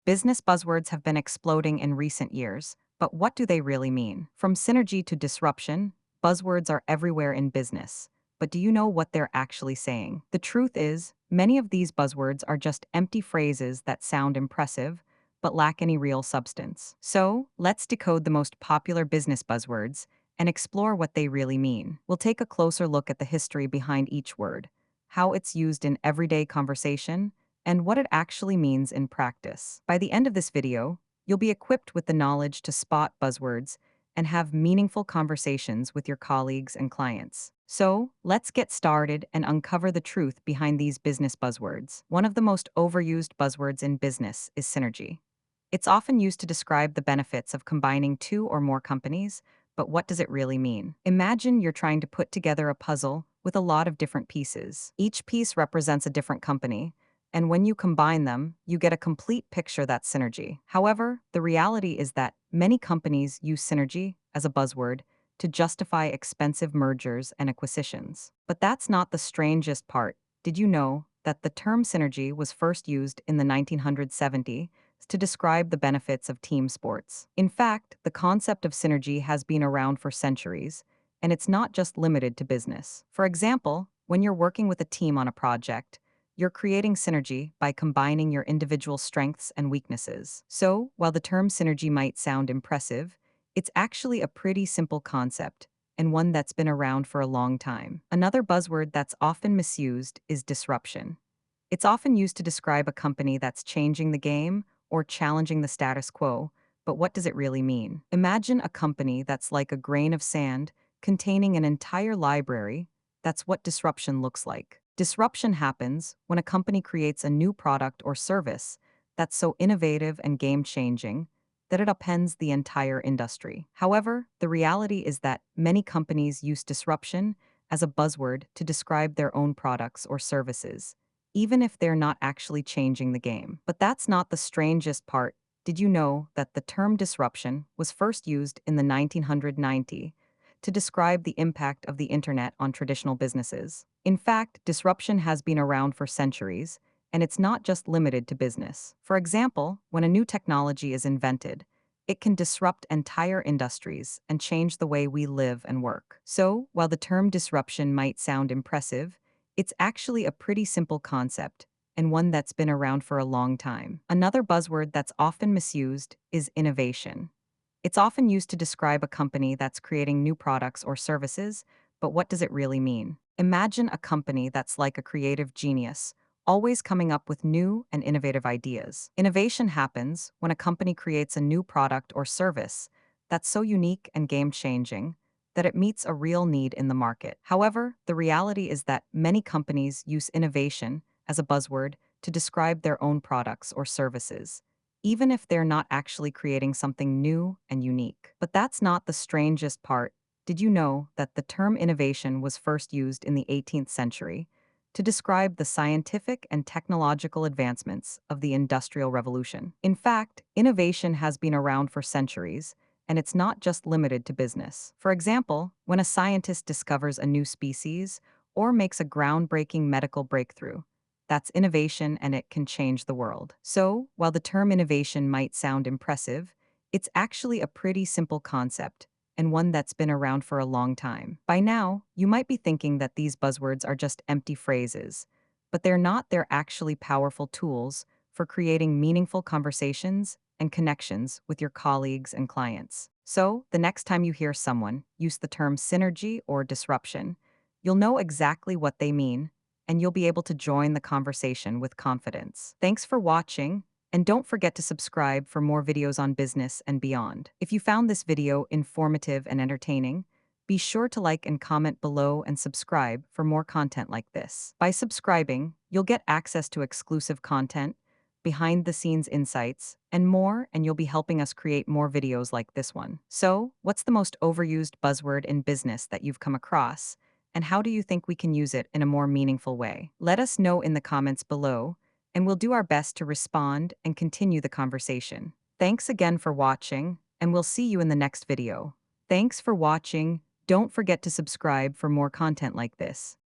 Business buzzwords have been exploding in recent years, but what do they really mean? From synergy to disruption, buzzwords are everywhere in business. But do you know what they're actually saying? The truth is, many of these buzzwords are just empty phrases that sound impressive, but lack any real substance. So, let's decode the most popular business buzzwords and explore what they really mean. We'll take a closer look at the history behind each word, how it's used in everyday conversation, and what it actually means in practice. By the end of this video, you'll be equipped with the knowledge to spot buzzwords and have meaningful conversations with your colleagues and clients. So, let's get started and uncover the truth behind these business buzzwords. One of the most overused buzzwords in business is synergy. It's often used to describe the benefits of combining two or more companies, but what does it really mean? Imagine you're trying to put together a puzzle with a lot of different pieces. Each piece represents a different company, and when you combine them, you get a complete picture that's synergy. However, the reality is that many companies use synergy as a buzzword to justify expensive mergers and acquisitions. But that's not the strangest part. Did you know that the term synergy was first used in the 1970s to describe the benefits of team sports? In fact, the concept of synergy has been around for centuries, and it's not just limited to business. For example, when you're working with a team on a project, you're creating synergy by combining your individual strengths and weaknesses. So, while the term synergy might sound impressive, it's actually a pretty simple concept and one that's been around for a long time. Another buzzword that's often misused is disruption. It's often used to describe a company that's changing the game or challenging the status quo, but what does it really mean? Imagine a company that's like a grain of sand containing an entire library. That's what disruption looks like. Disruption happens when a company creates a new product or service that's so innovative and game-changing that it upends the entire industry. However, the reality is that many companies use disruption as a buzzword to describe their own products or services, even if they're not actually changing the game. But that's not the strangest part. Did you know that the term disruption was first used in the 1990s to describe the impact of the internet on traditional businesses? In fact, disruption has been around for centuries, and it's not just limited to business. For example, when a new technology is invented, it can disrupt entire industries and change the way we live and work. So, while the term disruption might sound impressive, it's actually a pretty simple concept and one that's been around for a long time. Another buzzword that's often misused is innovation. It's often used to describe a company that's creating new products or services, but what does it really mean? Imagine a company that's like a creative genius, always coming up with new and innovative ideas. Innovation happens when a company creates a new product or service that's so unique and game-changing that it meets a real need in the market. However, the reality is that many companies use innovation as a buzzword to describe their own products or services, even if they're not actually creating something new and unique. But that's not the strangest part. Did you know that the term innovation was first used in the 18th century to describe the scientific and technological advancements of the Industrial Revolution? In fact, innovation has been around for centuries, and it's not just limited to business. For example, when a scientist discovers a new species or makes a groundbreaking medical breakthrough, that's innovation and it can change the world. So, while the term innovation might sound impressive, it's actually a pretty simple concept and one that's been around for a long time. By now, you might be thinking that these buzzwords are just empty phrases, but they're not, they're actually powerful tools for creating meaningful conversations and connections with your colleagues and clients. So, the next time you hear someone use the term synergy or disruption, you'll know exactly what they mean and you'll be able to join the conversation with confidence. Thanks for watching, and don't forget to subscribe for more videos on business and beyond. If you found this video informative and entertaining, be sure to like and comment below and subscribe for more content like this. By subscribing, you'll get access to exclusive content, behind-the-scenes insights, and more, and you'll be helping us create more videos like this one. So, what's the most overused buzzword in business that you've come across? And how do you think we can use it in a more meaningful way? Let us know in the comments below, and we'll do our best to respond and continue the conversation. Thanks again for watching, and we'll see you in the next video. Thanks for watching. Don't forget to subscribe for more content like this.